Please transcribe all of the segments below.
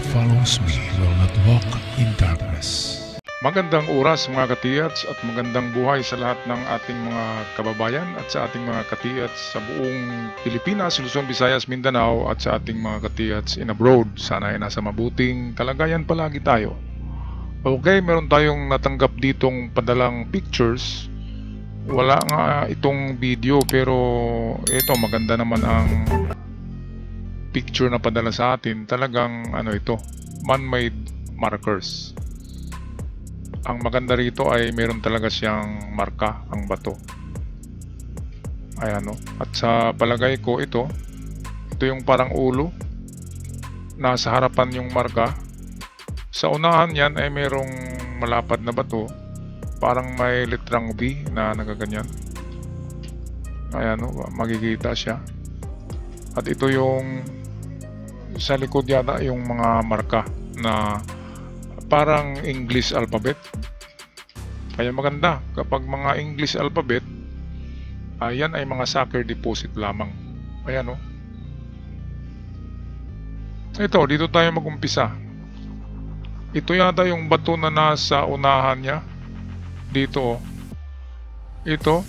follows me will not walk in darkness. Magandang oras mga katiyats at magandang buhay sa lahat ng ating mga kababayan at sa ating mga katiyats sa buong Pilipinas, Luzon, Visayas, Mindanao at sa ating mga katiyats in abroad. Sana ay nasa mabuting kalagayan palagi tayo. Okay, meron tayong natanggap ditong padalang pictures. Wala nga itong video pero ito maganda naman ang picture na padala sa atin. Talagang ito, man-made markers. Ang maganda rito ay meron talaga siyang marka ang bato. Ayan o. At sa palagay ko ito yung parang ulo. Nasa harapan yung marka. Sa unahan yan ay merong malapad na bato. Parang may litrang V na nagaganyan. Ayan o. Magkikita siya. At ito yung sa likod yata yung mga marka na parang English alphabet. Kaya maganda kapag mga English alphabet, ayan ay mga soccer deposit lamang. Ayan o. Ito, dito tayo mag-umpisa. Ito yata yung bato na nasa unahan niya. Dito o. Ito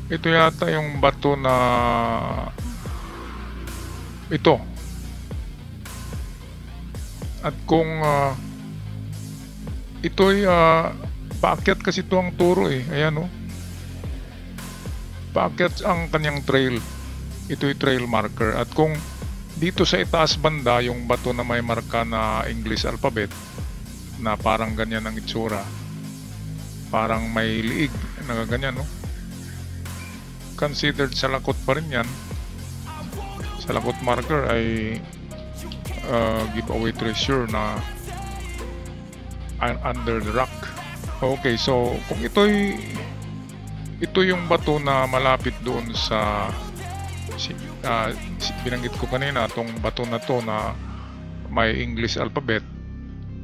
yata yung bato na ito. At kung ito'y paakyat kasi ito ang turo eh. Ayan o. Paakyat ang kanyang trail. Ito'y trail marker. At kung dito sa itaas banda yung bato na may marka na English alphabet na parang ganyan ang itsura. Parang may liig. Nagaganyan no. Considered salakot pa rin yan. Salakot marker ay giveaway treasure na under the rock. Okay, so kung ito yung bato na malapit doon sa binanggit ko kanina, itong bato na to na may English alphabet,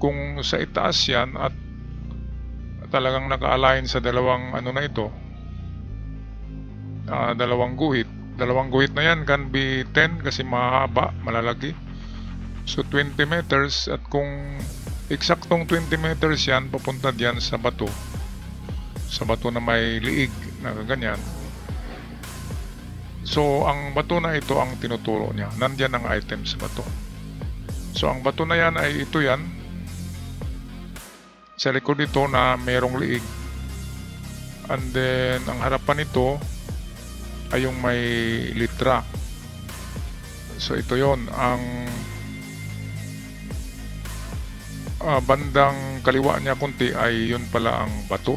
kung sa itaas yan at talagang naka-align sa dalawang na ito, dalawang guhit na yan can be 10 kasi mahaba, malalaki. So 20 meters, at kung eksaktong 20 meters yan papunta diyan sa bato na may liig na ganyan. So ang bato na ito ang tinuturo niya, nandyan ang item sa bato. So ang bato na yan ay ito yan, sa likod ito na merong liig, and then ang harapan nito ay yung may litra. So ito yon, ang bandang kaliwa niya kunti ay yun pala ang bato.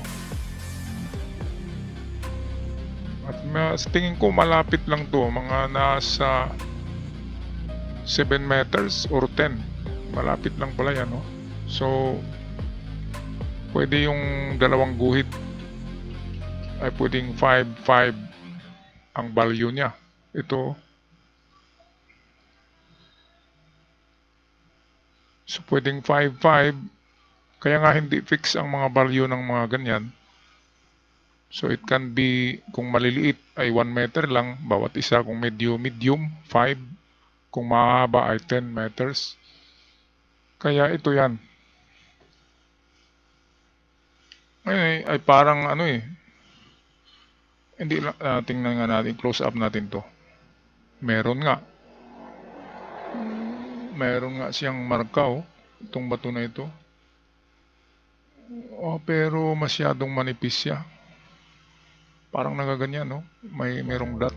At sa tingin ko malapit lang to, mga nasa 7 meters or 10. Malapit lang pala yan no? So pwede yung dalawang guhit ay pwedeng 5-5 ang value niya. Ito, so pwedeng 5-5, kaya nga hindi fix ang mga value ng mga ganyan. So it can be, kung maliliit ay 1 meter lang bawat isa, kung medium 5, kung mahaba ay 10 meters. Kaya ito yan ay parang hindi lang, tingnan nga natin, close up natin to. Meron nga siyang marka itong bato na ito. Pero masyadong manipis siya. Parang nagaganyan merong dot.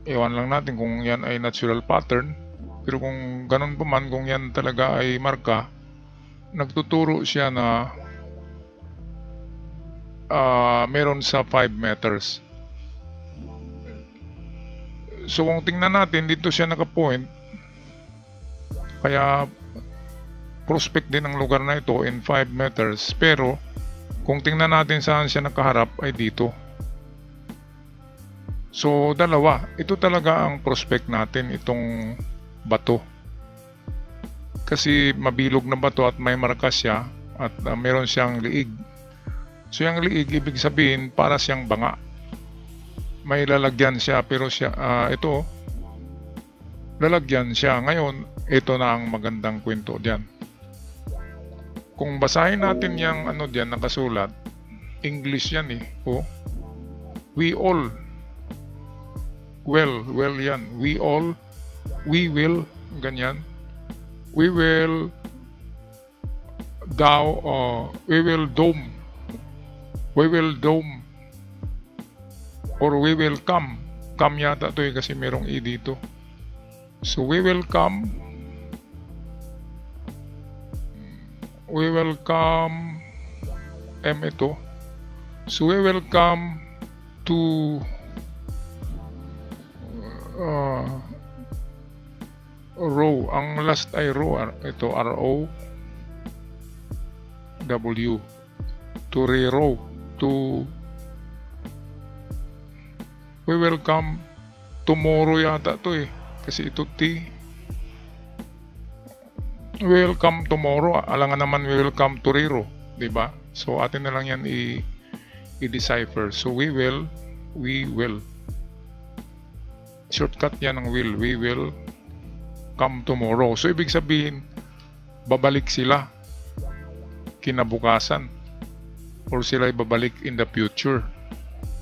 Ewan lang natin kung yan ay natural pattern. Pero kung ganun pa man, kung yan talaga ay marka, nagtuturo siya na meron sa 5 meters. So kung tingnan natin, dito siya naka-point. Kaya prospect din ang lugar na ito in 5 meters. Pero kung tingnan natin saan siya nakaharap ay dito. So dalawa. Ito talaga ang prospect natin, itong bato. Kasi mabilog na bato at may marka siya at meron siyang liig. So yung liig, ibig sabihin para siyang banga. May lalagyan siya, pero siya ito lalagyan siya. Ngayon, ito na ang magandang kwento diyan. Kung basahin natin yung ano diyan nakasulat, English yan eh. Oh. We all. Well yan. We all. We will. Ganyan. We will. We will dome. We will dome. Or we will come. Come yata to eh kasi merong E dito. So we will come. We will come. M ito. So we will come to row. Ang last ay row. Ito R-O W. To re-row. To we will come tomorrow yata to eh. Kasi ito T. We will come tomorrow. Alangan naman we will come to re-row. Diba? So atin na lang yan i-decipher. So we will. Shortcut yan ng will. We will come tomorrow. So ibig sabihin, babalik sila kinabukasan. Or sila babalik in the future.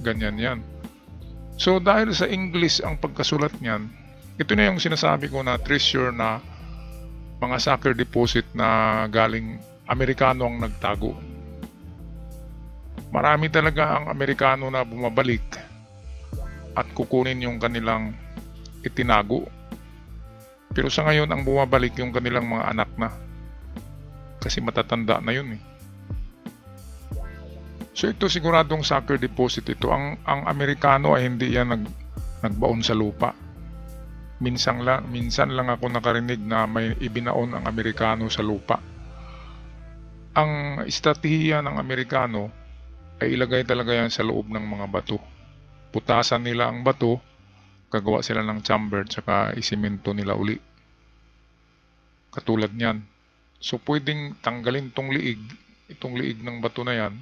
Ganyan yan. So dahil sa English ang pagkasulat niyan, ito na yung sinasabi ko na treasure na mga soccer deposit na galing Amerikano ang nagtago. Marami talaga ang Amerikano na bumabalik at kukunin yung kanilang itinago. Pero sa ngayon ang bumabalik yung kanilang mga anak na. Kasi matatanda na yun eh. So ito siguradong soccer deposit ito. Ang Amerikano ay hindi yan nagbaon sa lupa. Minsan lang ako nakarinig na may ibinaon ang Amerikano sa lupa. Ang estratehiya ng Amerikano ay ilagay talaga yan sa loob ng mga bato. Putasan nila ang bato, gagawa sila ng chamber, tsaka isimento nila uli. Katulad niyan. So pwedeng tanggalin itong liig ng bato na yan.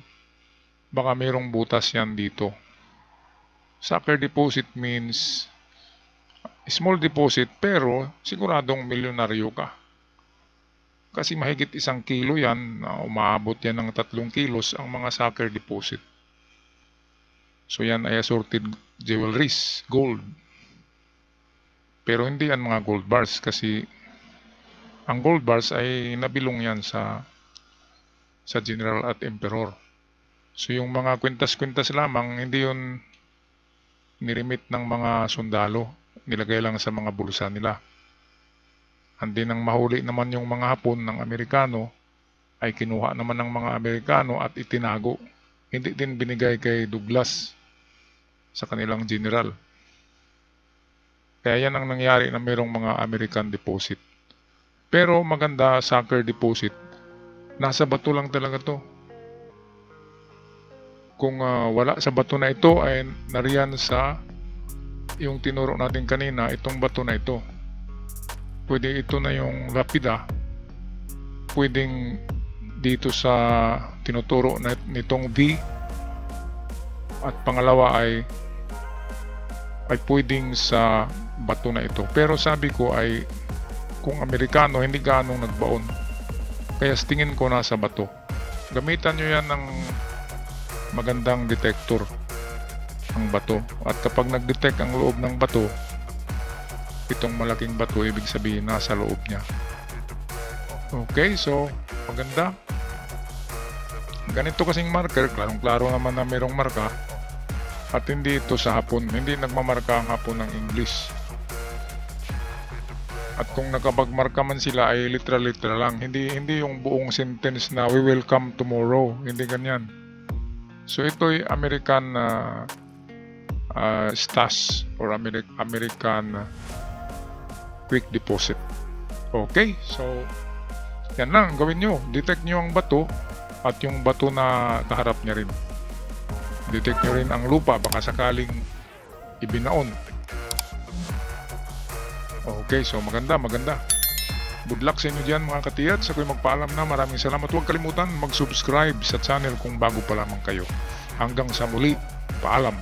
Baka mayroong butas yan dito. Soccer deposit means small deposit pero siguradong milyonaryo ka. Kasi mahigit 1 kilo yan, umaabot yan ng 3 kilos ang mga soccer deposit. So yan ay assorted jewelries, gold. Pero hindi yan mga gold bars kasi ang gold bars ay nabilong yan sa General at Emperor. So yung mga kwintas-kwintas lamang, hindi yun nirimit ng mga sundalo. Nilagay lang sa mga bulsa nila. Hindi nang mahuli naman yung mga Hapon ng Amerikano, ay kinuha naman ng mga Amerikano at itinago. Hindi din binigay kay Douglas sa kanilang general. Kaya yan ang nangyari na mayroong mga American deposit. Pero maganda soccer deposit. Nasa bato lang talaga to. Kung wala sa bato na ito ay nariyan sa yung tinuro natin kanina, itong bato na ito. Pwede ito na yung lapida. Pwedeng dito sa tinuturo na nitong V. At pangalawa ay pwedeng sa bato na ito. Pero sabi ko ay kung Amerikano hindi gaanong nagbaon. Kaya tingin ko nasa bato. Gamitan nyo yan ng magandang detector ang bato. At kapag nag-detect ang loob ng bato, itong malaking bato, ibig sabihin nasa loob niya. Okay, so maganda. Ganito kasing marker, klarong-klaro naman na mayroong marka. At hindi ito sa Hapon, hindi nagmamarka ang Hapon ng English. At kung nakapagmarka man sila ay literal lang. Hindi yung buong sentence na we will come tomorrow. Hindi ganyan. So ito ay American stash or American quick deposit. Okay, so yan lang gawin nyo. Detect nyo ang bato at yung bato na kaharap niya rin. Detect nyo rin ang lupa, baka sakaling ibinaon. Okay, so maganda. Good luck sa inyo dyan mga katiyats. Ako'y magpaalam na. Maraming salamat. Huwag kalimutan mag-subscribe sa channel kung bago pa lamang kayo. Hanggang sa muli, paalam.